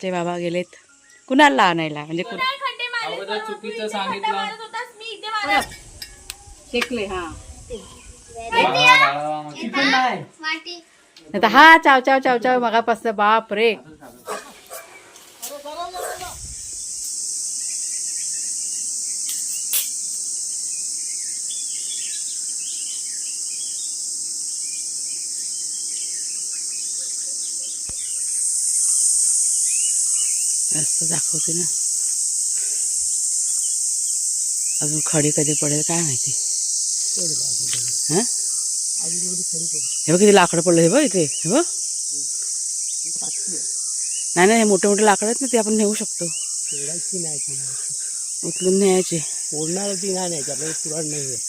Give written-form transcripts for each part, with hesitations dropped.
चे बाबा गेलेत कुणाला आणायला म्हणजे चुकीचं सांगितलं शेकले हा आता हा चाव चाव चाव चाव मगापासून बाप रे असं दाखवते ना अजून खडी कधी पडेल काय माहिती हा हे बघ किती लाकडं पडलं हे बघ इथे हे बघ नाही नाही हे मोठे मोठे लाकडं आहेत ना ते आपण नेऊ शकतो उचलून न्यायचे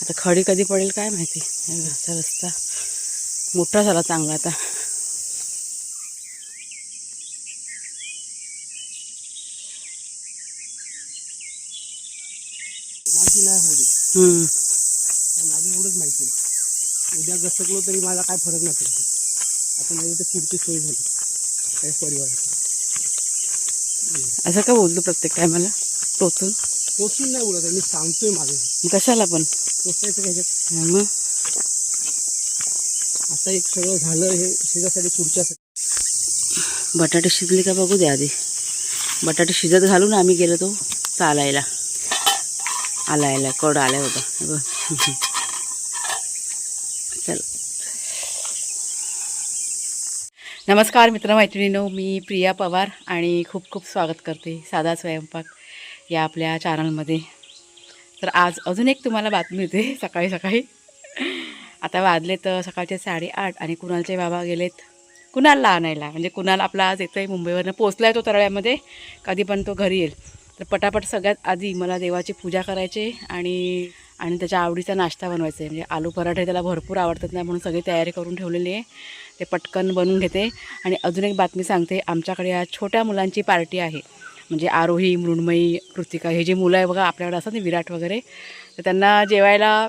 आता खडी कधी पडेल काय माहिती असा रस्ता मोठा झाला चांगला आता माझं एवढंच माहिती आहे उद्या घसकलो तरी मला काय फरक नाही पडत आता माझी तर पुढची सोय झाली काही परिवाराची असं का बोलतो प्रत्येक टायमाला टोचून टोचून नाही बोलत मी सांगतोय माझं कशाला पण टोचायचं ह्याच्यात मग आता एक सगळं झालं हे शेजासाठी पुढच्यासाठी बटाटे शिजले का बघू दे आधी बटाटे शिजत घालून आम्ही गेलो तो चालायला आलायला कड आलाय होता बघ चल नमस्कार मित्रमैत्रिणींनो मी प्रिया पवार आणि खूप खूप स्वागत करते साधा स्वयंपाक या आपल्या चॅनलमध्ये तर आज अजून एक तुम्हाला बातमी होते सकाळी सकाळी आता वाजले तर सकाळचे 8:30 आणि कुणालचे बाबा गेलेत कुणालला आणायला म्हणजे कुणाल आपला आज येतो आहे मुंबईवरनं पोचला आहे तो तरळ्यामध्ये कधी पण तो घरी येईल तर पटापट सगळ्यात आधी मला देवाची पूजा करायची आणि त्याच्या आवडीचा नाश्ता बनवायचा आहे म्हणजे आलू पराठे त्याला भरपूर आवडतात ना म्हणून सगळी तयारी करून ठेवलेली आहे ते पटकन बनवून घेते आणि अजून एक बातमी सांगते आमच्याकडे आज छोट्या मुलांची पार्टी आहे म्हणजे आरोही मृण्मयी कृतिका हे जे मुलं आहे बघा आपल्याकडे असतात ना विराट वगैरे तर त्यांना जेवायला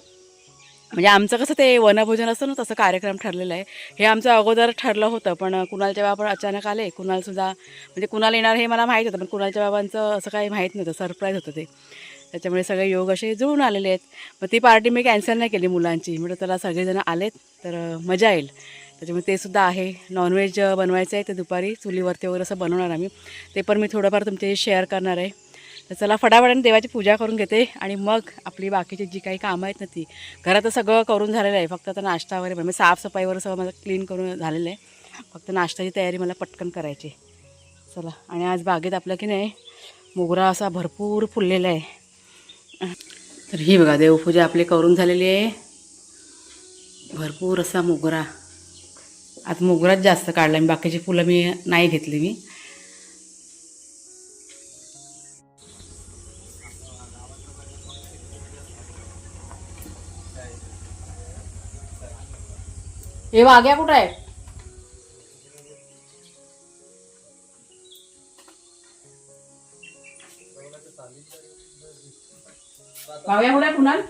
म्हणजे आमचं कसं ते वनभोजन असतं ना तसं कार्यक्रम ठरलेला आहे हे आमचं अगोदर ठरलं होतं पण कुणालच्या बाबा पण अचानक आले कुणालसुद्धा म्हणजे कुणाल येणार हे मला माहीत होतं पण कुणालच्या बाबांचं असं काही माहीत नव्हतं सरप्राईज होतं ते त्याच्यामुळे सगळे योग असे जुळून आलेले आहेत मग ती पार्टी मी कॅन्सल नाही केली मुलांची म्हणजे त्याला सगळेजण आलेत तर मजा येईल त्याच्यामुळे ते सुद्धा आहे नॉनव्हेज बनवायचं आहे ते दुपारी चुलीवरती वगैरे असं बनवणार आम्ही ते पण मी थोडंफार तुमच्याशी शेअर करणार आहे तर चला फटाफटाने देवाची पूजा करून घेते आणि मग आपली बाकीची जी काही कामं आहेत ना ती घरात सगळं करून झालेलं आहे फक्त आता नाश्ता वगैरे म्हणजे साफसफाईवर सगळं माझं क्लीन करून झालेलं आहे फक्त नाश्त्याची तयारी मला पटकन करायची चला आणि आज बागेत आपलं की नाही मोगरा असा भरपूर फुललेला आहे तर ही बघा देवपूजा आपली करून झालेली आहे भरपूर असा मोगरा आज मोगराच जास्त काढला मी बाकीची फुलं मी नाही घेतली मी हे वाघ्या कुठं आहे वाघ्या कुठं आहे कुणाल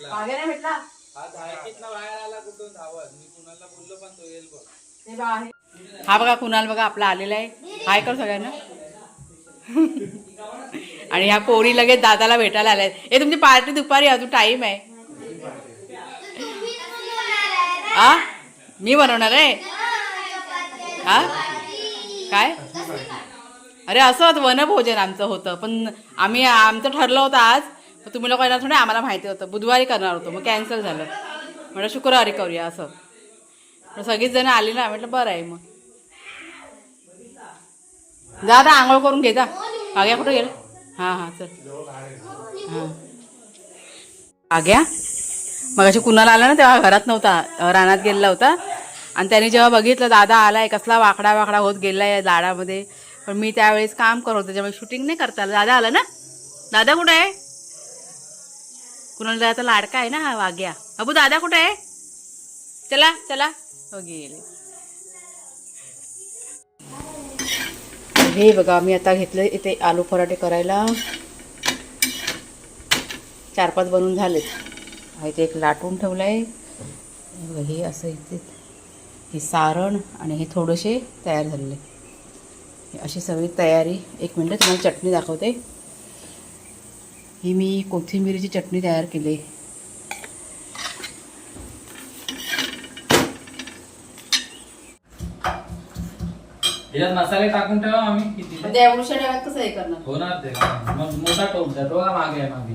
वाघ्या नाही भेटला हा बघा कुणाल बघा आपला आलेला आहे हाय कर सगळ्यांना आणि ह्या पोरी लगेच दादाला भेटायला आल्या हे तुमची पार्टी दुपारी अजून टाईम आहे हा मी बनवणार आहे हा काय अरे असं वनभोजन आमचं होतं पण आमचं ठरलं होतं आज तुम्ही लोक येणार थोडं आम्हाला माहिती होतं बुधवारी करणार होतं मग कॅन्सल झालं म्हटलं शुक्रवारी करूया असं सगळीच जण आली ना म्हटलं बरं आहे मग जा आता आंघोळ करून घे जा आग्या कुठं गेलं हां हां चल हां आग्या मग अशी कुणाला आला ना तेव्हा घरात नव्हता रानात गेलेला होता आणि त्याने जेव्हा बघितलं दादा आलाय कसला वाकडा वाकडा होत गेलाय या झाडामध्ये पण मी त्यावेळेस काम करत होते त्याच्यामुळे शूटिंग नाही करता आलं दादा आला ना दादा कुठं आहे कुणाला दादा लाडका आहे ना हा वाघ्या अबू दादा कुठं आहे चला चला हो गेले हे बघा मी आता घेतलं इथे आलू पराठे करायला 4-5 बनवून झालेत इथे एक लाटून ठेवलं आहे हे असं इथे हे सारण आणि हे थोडेसे तयार झालेले. अशी सगळी तयारी. एक मिनटं तुम्हाला चटणी दाखवते. ही मी कोथिंबिरीची चटणी तयार केली. याच्यात मसाले टाकून ठेवा आम्ही किती त्या एवढ्या डब्यात कसं हे करणार? होणार ते मग मोठा टोप द्या तो मागे आहे मागे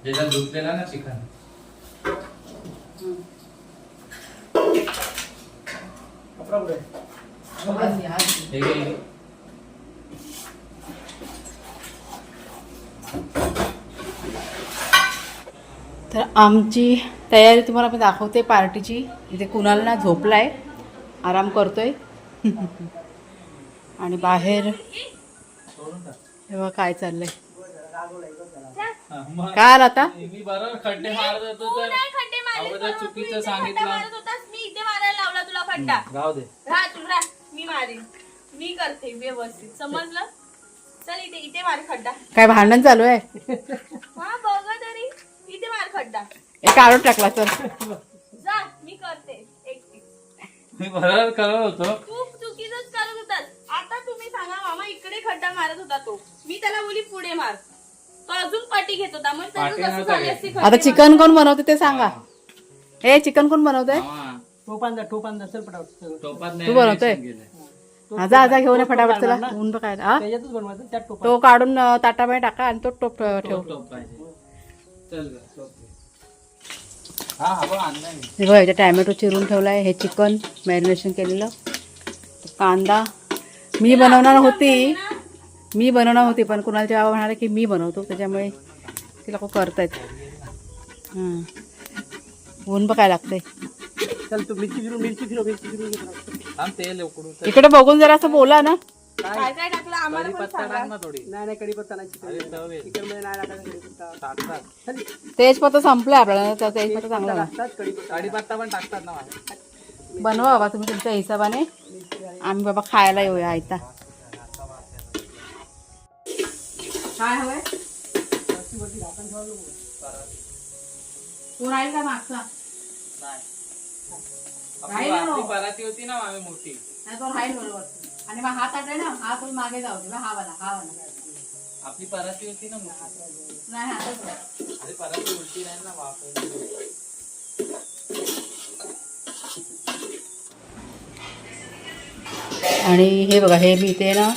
ज्याच्यात धुतलेला ना चिकन. कपडा कुठे आहे? हे घे. तर आमची तयारी तुम्हाला मी दाखवते पार्टीची. इथे कुणाल ना झोपलाय, आराम करतोय. आणि बाहेर हे बघा काय चाललंय. काय आला आता? मी बरोबर खड्डे मारत होतो तर अगोदर चुकीचं सांगितलं. मी इथे मारायला लावला तुला खड्डा. जाऊ दे. राह तू राह, मी मारीन. मी करते व्यवस्थित, समजलं? चल इथे इथे मार खड्डा. काय भांडण चालू आहे? हा बघ तरी, इथे मार खड्डा. एक काढून टाकला तर जा, मी करते एकटी. मी बरोबर करत होतो. तू चुकीचंच करत होतास. आता तुम्ही सांगा, मामा इकडे खड्डा मारत होता तो, मी त्याला बोली पुढे मार, तो अजून पटी घेत होता. मग त्याचं पाटी कसं नव्हता झाले घेत. असते आता खड्डे चिकन कोण बनवते ते सांगा. हे चिकन कोण बनवतंय? हा. टोपांदा चल पटापट. टोपात तू बनवतोय? नाही गेलंय. हा जा जा घेऊन ये फटाफट. चला ऊन बघायला. हा त्याच्यातच बनवायचं त्यात टोपा. तो काढून ताटामध्ये टाका आणि तो टोप ठेव. टोप पाहिजे. चल ग, टोप घे. हा हा बघ आणलाय मी. हे बघा इथे टॅमॅटो चिरून ठेवलाय. हे चिकन मॅरिनेशन केलेलं. कांदा मी बनवणार होती पण कुणालचे बाबा म्हणाले की मी बनवतो, त्याच्यामुळे ती लोक करतायत. हां ऊन बघ काय लागतंय. चल तू मिरची फिरव. थांब तेल उकडू. इकडे बघून जरा असं बोला ना. काय काय टाकलं आम्हाला पण कढीपत्ता सांगा. टाक ना थोडी. नाही कढीपत्ता नाही. अरे चव येईल. चिकन मध्ये नाही टाकायचा कढीपत्ता. टाकतात. चल तेजपत्ता संपलाय आपल्याला, तर तेजपत्ता चांगला आहे. टाकतात कढीपत्ता. कढीपत्ता पण टाकतात ना माझ्या. बनवा बाबा तुम्ही तुमच्या हिशोबाने. आम्ही बाबा खायला येऊया आयता. काय हवंय? तो राहील का मागचा? नाही. राहील ना आपली हो. पराती होती ना मामी मोठी. नाही तो राहील बरोबर. आणि मग हात आहे ना, हा तो मागे जाऊ दे. हा वाला. आपली पराती होती ना मोठी. नाही हातच नाही. अरे पराती उलटी नाही ना वापरली. आणि हे बघा, हे मी इथे ना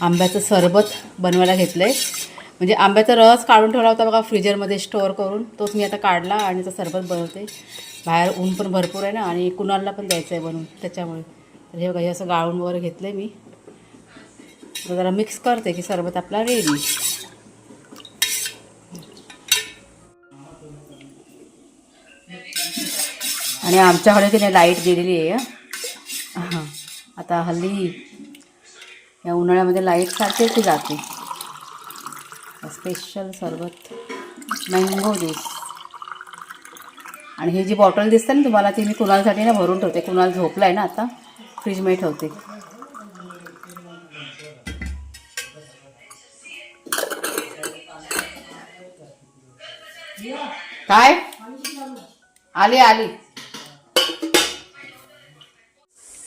आंब्याचं सरबत बनवायला घेतलंय. म्हणजे आंब्याचा रस काढून ठेवला होता बघा फ्रीजरमध्ये स्टोअर करून, तोच मी आता काढला आणि तो सरबत बनवते. बाहेर ऊन पण भरपूर आहे ना आणि कुणालला पण द्यायचं आहे बनवून, त्याच्यामुळे. तर हे बघा, हे असं गाळून वगैरे घेतलं आहे मी. तर जरा मिक्स करते की सरबत आपला रेडी. आणि आमच्याकडे तिने लाईट गेलेली आहे. हां आता हल्ली या उन्हाळ्यामध्ये लाईट सारखी ती जाते. स्पेशल सरबत मँगो ज्यूस. आणि ही जी बॉटल दिसते ना तुम्हाला, ती मी कुणालसाठी ना भरून ठेवते. कुणाल झोपला आहे ना आता, फ्रीजमध्ये ठेवते. काय आली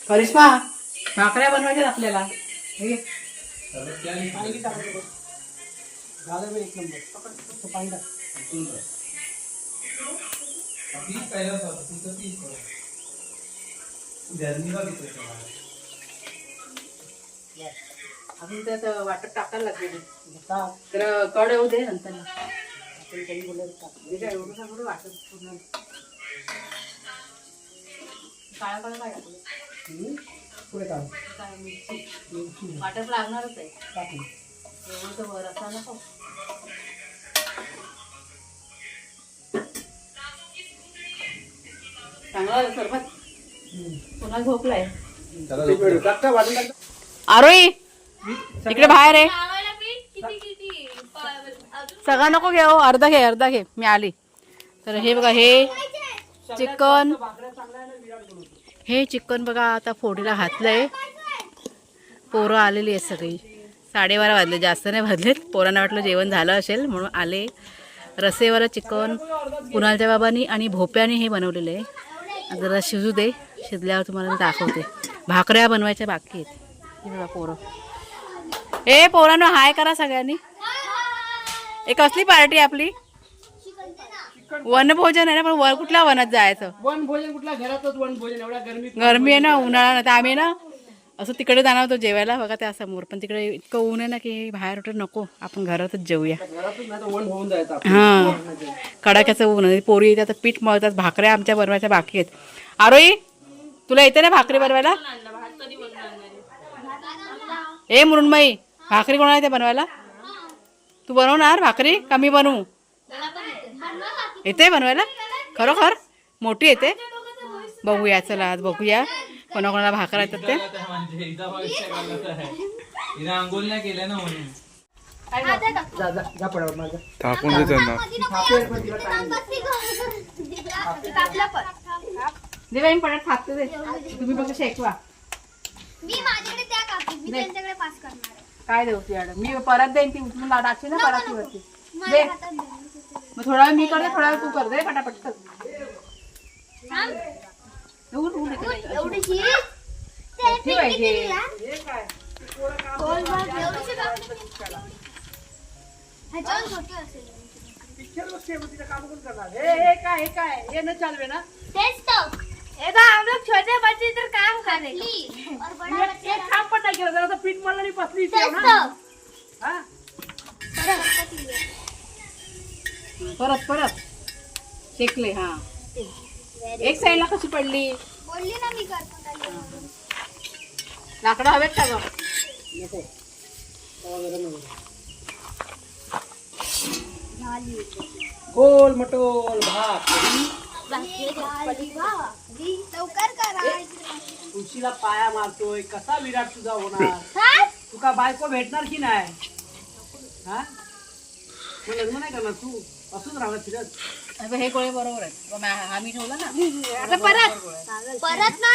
करिश्मा, भाकऱ्या बनवायच्यात आपल्याला. हे घे. झालं बे एक नंबर. तो पाणी टाक. अजून त्यात वाटत टाकायला लागेल. टाक. तर कड येऊ दे नंतर. आपण कढी बोलले टाक. एवढं सगळं वाटत पूर्ण काळा काय टाकलं. पुढे टाक. काय मिरची मिरची वाटप लागणारच आहे. टाक. एवढं तर वर असा नको. चांगला झालं सरबत. पुन्हा झोपलाय. आरोही इकडे बाहेर आहे. लावायला पीठ किती अजून सगळा नको घेऊ, अर्धा घे. मी आली. तर हे बघा, हे चिकन बघा आता फोडीला घातलंय. पोरं आलेली आहेत सगळी. 12:30 वाजले, जास्त नाही वाजलेत. पोरांना वाटलं जेवण झालं असेल म्हणून आले. रसेवाला चिकन कुणालच्या बाबांनी आणि भोप्याने हे बनवलेलं आहे. जरा शिजू दे, शिजल्यावर तुम्हाला मी दाखवते. भाकऱ्या बनवायच्या बाकी आहेत. हे बघा पोरं. ए पोरांनो हाय करा सगळ्यांनी. एक कसली पार्टी आपली? वनभोजन आहे ना, पण वर कुठल्या वनात जायचं? वन भोजन कुठल्या घरातच वन भोजन, एवढ्या गरमीत गरमी आहे ना, उन्हाळा नाही तर आम्ही ना असं तिकडे जाणार होतो जेवायला बघा त्या समोर, पण तिकडे इतकं ऊन आहे ना की बाहेर कुठे नको, आपण घरातच जेवूया. घरातच नाही तर वन होऊन जायचं आपण. हां कडाक्याचं ऊन आहे. पोरी येते आता पीठ मळतात, भाकऱ्या आमच्या बनवायच्या बाकी आहेत. आरोही तुला येते ना भाकरी बनवायला? ए मृण्मयी भाकरी कोणाला येते बनवायला? तू बनवणार भाकरी? कमी बनवू? येते बनवायला खरोखर? मोठी येते? बघूया, चला आज बघूया कोणाकोणाला भाकऱ्या येतात ते. म्हणजे हिचा भविष्य घालत आहे. हिने आंघोळ नाही केलं ना म्हणून. जा जा जा पडावर माझं. टाकून दे त्यांना. दे बाई पडत थापते दे, तुम्ही फक्त शेकवा. मी माझ्याकडे त्या काकी मी त्यांच्याकडे पास करणार आहे. काय देऊ तुझ्याकडे? मी परत देईन, ती उचलून टाकशील ना परातीवरती. दे माझ्या हातात दे. मग थोडा वेळ मी करते, थोडा वेळ तू कर. दे पटापट कर. एवढीशी ते मोठी पाहिजे. गोल बघ, एवढीशी काकी. ह्याच्यावर छोटी असेल. पिक्चर बघते मग तिचं काम कोण करणार? हे काय हे न चालवे ना. तेच तर. हम लोग छोटे बच्चे इधर काम कर रहे प्लीज. और बड़ा बच्चा एक काम पण नाही केलं, जरा पीठ मळलं आणि पसली इथे तेच ना. तर. हा? परत परत शेकले. हा एक साईडला कशी पडली? बोलली ना मी करतो त्याला. लाकडं हवेत का ग? नको. तवा गरम आहे. झाली. गोल मटोल भात. झाली. वा. लवकर करा. तुळशीला पाया मारतोय, कसा विराट तुझा होणार? काय? तुका बायको भेटणार की नाही? हा मग लग्न नाही करणार तू? असंच राहणार फिरत. अगं हे गोळे बरोबर आहे. आम्ही ठेवला ना आता परत ना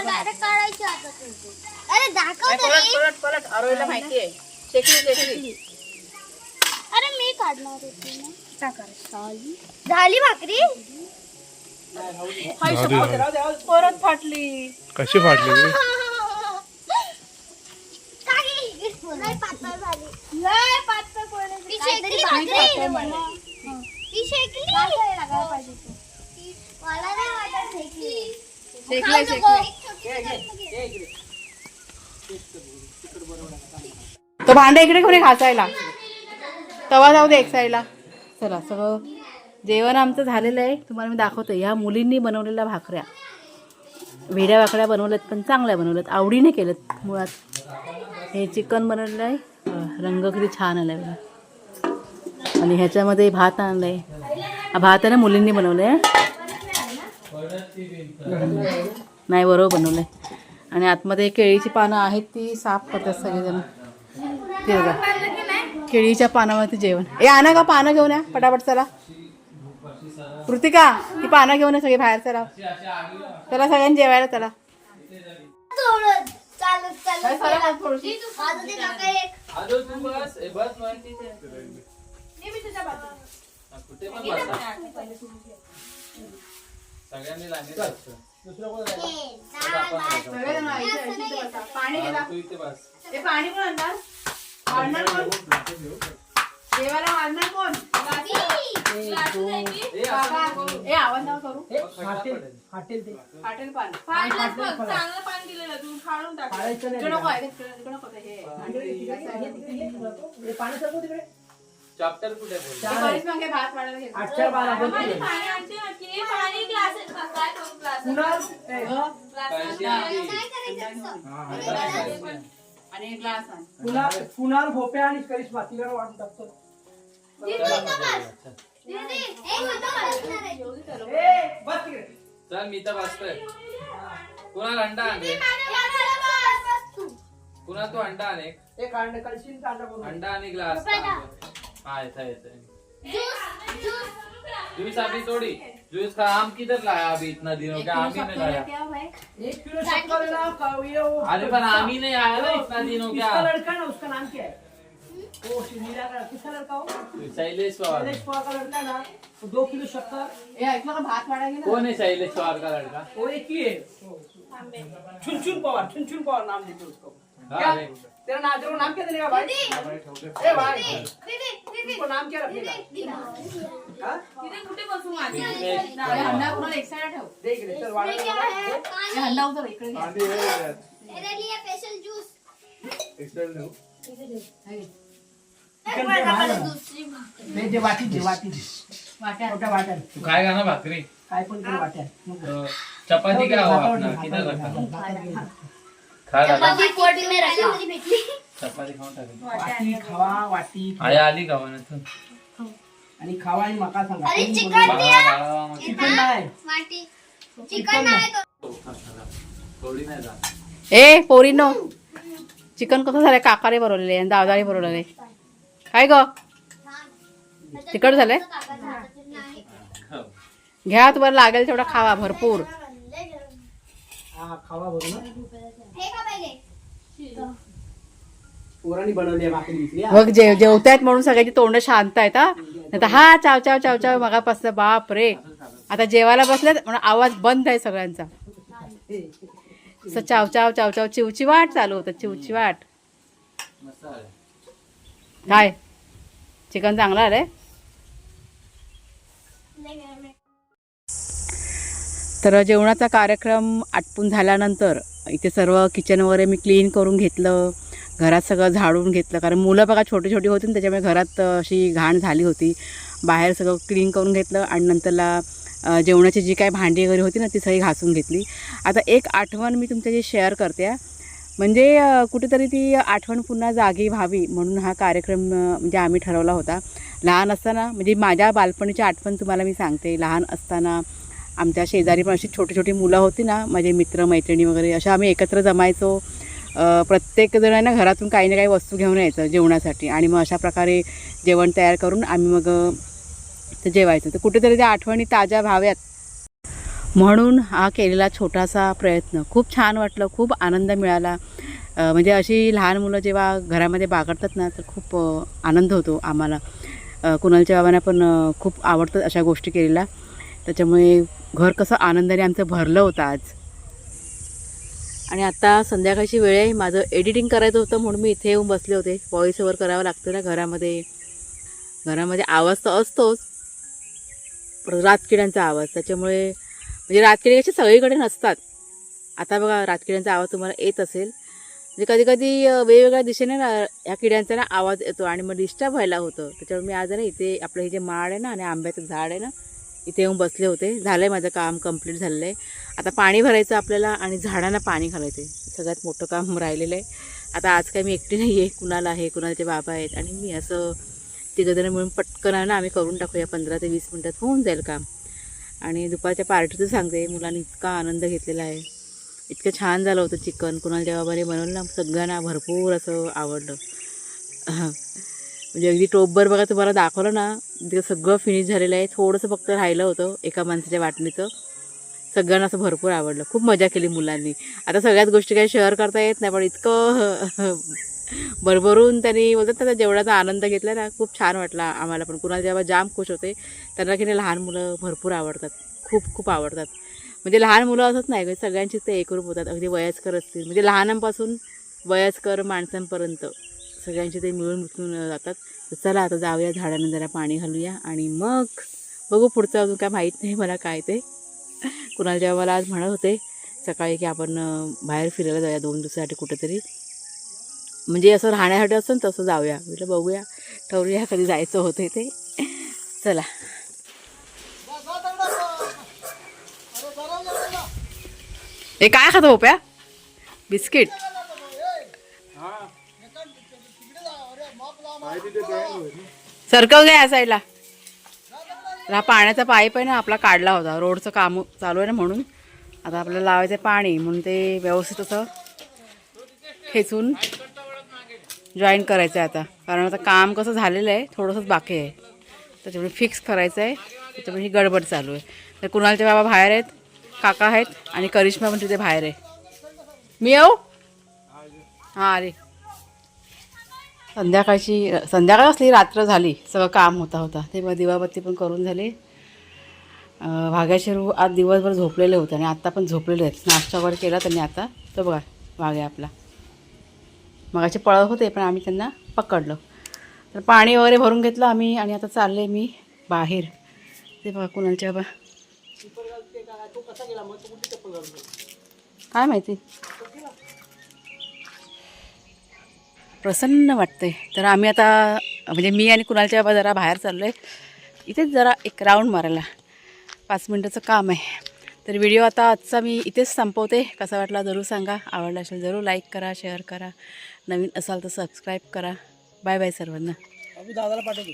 डायरेक्ट काढायची आता तुमची. अरे दाखव तरी. परत परत आरोहीला माहिती आहे. शेकली. अरे मी काढणार होती ना. झाली भाकरी. परत फाटली. कशी फाटली ती? लय पातळ झाली. लय पातळ कोणी. ती शेकली भाकरी. ती शेकली. लागायला पाहिजे ती. मला नाही वाटत शेकली. तो भांडे इकडे कोणी घासायला? तवा जाऊ दे एक साईडला. चला सगळं जेवण आमचं झालेलं आहे. तुम्हाला मी दाखवते. ह्या मुलींनी बनवलेल्या भाकऱ्या वेड्या भाकऱ्या बनवल्यात, पण चांगल्या बनवल्यात, आवडीने केल्यात. मुळात हे चिकन बनवलेलं आहे. रंग किती छान आला आहे बघा. आणि ह्याच्यामध्ये भात आणलं आहे. हा भात आहे ना मुलींनी बनवलं आहे. नाही बरोबर बनवलं आहे. आणि आतमध्ये केळीची पानं आहेत, ती साफ करतात सगळेजण. ते बघा केळीच्या पानावरती जेवण. ए आणा का पानं घेऊन या पटापट. चला कृतिका ती पानं घेऊन या सगळे बाहेर. चला चला सगळ्यांनी जेवायला चला. चालत थोडीशी आता ते काका एक. आजो तू बस. ए, बस माहिती ते. कुठे पण बसा. सगळ्यांनी लाईनीत बस. सगळेजण इथे बसा. पाणी घ्या. तू इथे बस. ते पाणी कोण आणणार? आणणार कोण? जेवायला आणणार कोण? ए आवाज नाव करू. फाटेल ते. फाटेल पाणी. चांगलं पाणी दिलेलं तू फाडून टाक. फाडायचं नाही. इकडं नको आहे, इकडं नको आहे. हे पाणी सरकव तिकडे. चॅप्टर कुठे बोल. हे बरीच मग हे भात वाढायला घेतलं. 8-4 माझी बारा पाणी आणते ना की पाणी ग्लास काय करू ग्लास कळशी आणली. आणि एक ग्लास आण. कुणाल भोप्या आणि करिश्मा तिला वाटून टाकतो. बस तिकडे. चल मी तर बसतोय. कुणाला अंडा आणले? कुणा तू अंडा आण एक. एक अंडा कळशीन कांदा करून. अंडा आणि ग्लास. हाँ येता जूस अभी थोड़ी जूस का आम किधर लाया अभी इतना दिनों का आम ही नहीं लाया. 1 किलो शक्कर है ना ये वो अरे पर आम ही नहीं आया ना इतना दिनों इसका का. लड़का ना उसका नाम क्या है? ओ नीला का कितना लड़का हो शैलेश पवार शैलेश पवार का लड़का ना तो 2 किलो शक्कर ए ऐकलं का भात वाढायला कौन है शैलेश पवार का लड़का? वो एक ही है छुनछुन पवार नाम देते उसको हाँ, क्या अरे। तेरा नाम तेरा नाम क्या देने का भाई ए भाई तुमको नाम क्या रखेगा हाँ? तिथे कुठे बसू माझी दिनेश हंडा कोणाला एक साईड ठेव देख ले चल वाला क्या है ए, हंडा उतर इकडे घे. मेरे लिए स्पेशल जूस नाही जे वाटी वाट्या छोट्या वाट्या तू खाएगा ना भाकरी? काय पण कर वाट्या तो चपाती क्या हो अपना किधर रखा? खा दादा चपाती पोटी में रखा मुझे भेटली चपाती खाऊन टाक. वाटी खावा वाटी आया आली का म्हणत? आणि खावा आणि मका सांगा अरे चिकन दिया चिकन नाही वाटी चिकन नाही थोडी नाही जा. ए पोरीनो चिकन कसं झालंय काकाने बनवलेले आणि दादाने बनवलेले काय ग तिखट झालंय नाही घ्या तुम्हाला लागेल तेवढा खावा भरपूर हा खावा बरोबर हे का पहिले पोरांनी बनवली आहे भाकरी विकली हा. मग जेवतायत म्हणून सगळ्याची तोंड शांत आहेत हा नाहीतर हा चाव चाव चाव चाव मगापासून बाप रे आता जेवायला बसलेत म्हणून आवाज बंद आहे सगळ्यांचा असं चाव चाव चाव चाव चिवचिवाट चालू होतं चिवचिवाट मस्त आहे. काय चिकन चांगलं आलंय तर जेवणाचा कार्यक्रम आटपून झाल्यानंतर इथे सर्व किचन वगैरे मी क्लीन करून घेतलं घरात सगळं झाडून घेतलं कारण मुलं बघा छोटी छोटी होती ना त्याच्यामुळे घरात अशी घाण झाली होती बाहेर सगळं क्लीन करून घेतलं आणि नंतरला जेवणाची जी काही भांडी वगैरे होती ना ती सगळी घासून घेतली आता एक आठवण मी तुमच्याशी शेअर करते म्हणजे कुठेतरी ती आठवण पुन्हा जागी व्हावी म्हणून हा कार्यक्रम म्हणजे आम्ही ठरवला होता लहान असताना म्हणजे माझ्या बालपणीची आठवण तुम्हाला मी सांगते लहान असताना आमच्या शेजारी पण अशी छोटी छोटी मुलं होती ना माझे मित्र मैत्रिणी वगैरे अशा आम्ही एकत्र जमायचो प्रत्येक जण आहे ना घरातून काही ना काही वस्तू घेऊन यायचं जेवणासाठी आणि मग अशा प्रकारे जेवण तयार करून आम्ही मग ते जेवायचं तर कुठेतरी त्या आठवणी ताज्या व्हाव्यात म्हणून हा केलेला छोटासा प्रयत्न खूप छान वाटलं खूप आनंद मिळाला म्हणजे अशी लहान मुलं जेव्हा घरामध्ये बागडतात ना तर खूप आनंद होतो आम्हाला कुणालच्या बाबांना पण खूप आवडतं अशा गोष्टी केलेल्या त्याच्यामुळे घर कसं आनंदाने आमचं भरलं होतं आज आणि आता संध्याकाळची वेळ आहे माझं एडिटिंग करायचं होतं म्हणून मी इथे येऊन बसले होते व्हॉइस ओव्हर करावं लागतं ना घरामध्ये आवाज तर असतोच रातकिड्यांचा आवाज त्याच्यामुळे म्हणजे रातकिडी कशी सगळीकडे नसतात आता बघा रातकिड्यांचा आवाज तुम्हाला येत असेल म्हणजे कधी कधी वेगवेगळ्या दिशेने ना ह्या किड्यांचा ना आवाज येतो आणि मग डिस्टर्ब व्हायला होतं त्याच्यामुळे मी आज ना इथे आपलं हे जे माड आहे ना आणि आंब्याचं झाड आहे ना इथे येऊन बसले होते झालं आहे माझं काम कंप्लीट झालेलं आहे आता पाणी भरायचं आपल्याला आणि झाडांना पाणी घालायचं आहे सगळ्यात मोठं काम राहिलेलं आहे आता आज काय मी एकटी नाही आहे कुणाला आहे कुणालचे बाबा आहेत आणि मी असं तिघंजणं मिळून पटकन ना आम्ही करून टाकूया 15 ते 20 मिनटात होऊन जाईल काम आणि दुपारच्या पार्टीचं सांगते मुलांनी इतका आनंद घेतलेला आहे इतकं छान झालं होतं चिकन कुणालच्या बाबाने बनवलं ना सगळ्यांना भरपूर असं आवडलं म्हणजे अगदी टोपभर बघा तुम्हाला दाखवलं ना ते सगळं फिनिश झालेलं आहे थोडंसं फक्त राहिलं होतं एका माणसाच्या वाटणीचं सगळ्यांना असं भरपूर आवडलं खूप मजा केली मुलांनी आता सगळ्याच गोष्टी काही शेअर करता येत नाही पण इतकं भरभरून त्यांनी बोलतात त्याचा जेवढाचा आनंद घेतला ना खूप छान वाटला आम्हाला पण कुणाला जेव्हा जाम खुश होते त्यांना की नाही लहान मुलं भरपूर आवडतात खूप आवडतात म्हणजे लहान मुलं असंच नाही सगळ्यांचीच ते एकरूप होतात अगदी वयस्कर असतील म्हणजे लहानांपासून वयस्कर माणसांपर्यंत सगळ्यांचे ते मिळून मिसळून जातात तर चला आता जाऊया झाडांना जरा पाणी घालूया आणि मग बघू पुढचं अजून काय माहीत नाही मला काय ते कुणाला जेव्हा मला आज म्हणत होते सकाळी की आपण बाहेर फिरायला जाऊया 2 दिवसासाठी कुठेतरी म्हणजे असं राहण्यासाठी असतं ना तसं जाऊया म्हटलं बघूया ठरवूया कधी जायचं होतं ते चला हे काय खातो होप्या बिस्किट सर्कल घ्या या साईडला हा पाण्याचा पाईप आहे ना आपला काढला होता रोडचं काम चालू आहे ना म्हणून आता आपल्याला लावायचं पाणी म्हणून ते व्यवस्थित असं खेचून जॉईन करायचं आहे आता कारण आता काम कसं झालेलं आहे थोडंसंच बाकी आहे त्याच्यामुळे फिक्स करायचं आहे त्याच्यामुळे ही गडबड चालू आहे तर कुणालचे बाबा बाहेर आहेत काका आहेत आणि करिश्मा पण तिथे बाहेर आहे मी येऊ हां अरे संध्याकाळ असली रात्र झाली, सगळं काम होता ते दिवाबत्ती पण करून झाली. भाग्याशिरू आज दिवसभर झोपलेले होते आणि आत्ता पण झोपलेले आहेत. नाश्ता वगैरे केला त्यांनी आता. तो बघा भाग्या आपला मगाचे पळत होते पण आम्ही त्यांना पकडलं. तर पाणी वगैरे भरून घेतलं आम्ही आणि आता चालले मी बाहेर. ते बघा कुणालच्या बा तो कसा गेला मग तो कुठे चप्पल घालतो काय माहिती. प्रसन्न वाटते. तर आम्ही आता म्हणजे मी आणि कुणालच्या बाबा जरा बाहेर चाललो आहे. इथेच जरा एक राऊंड मारायला 5 मिनटाचं काम आहे. तर व्हिडिओ आता आजचा मी इथेच संपवते. कसा वाटला जरूर सांगा. आवडला असेल जरूर लाईक करा, शेअर करा. नवीन असाल तर सबस्क्राईब करा. बाय बाय सर्वांना. दादाला पाठवतो.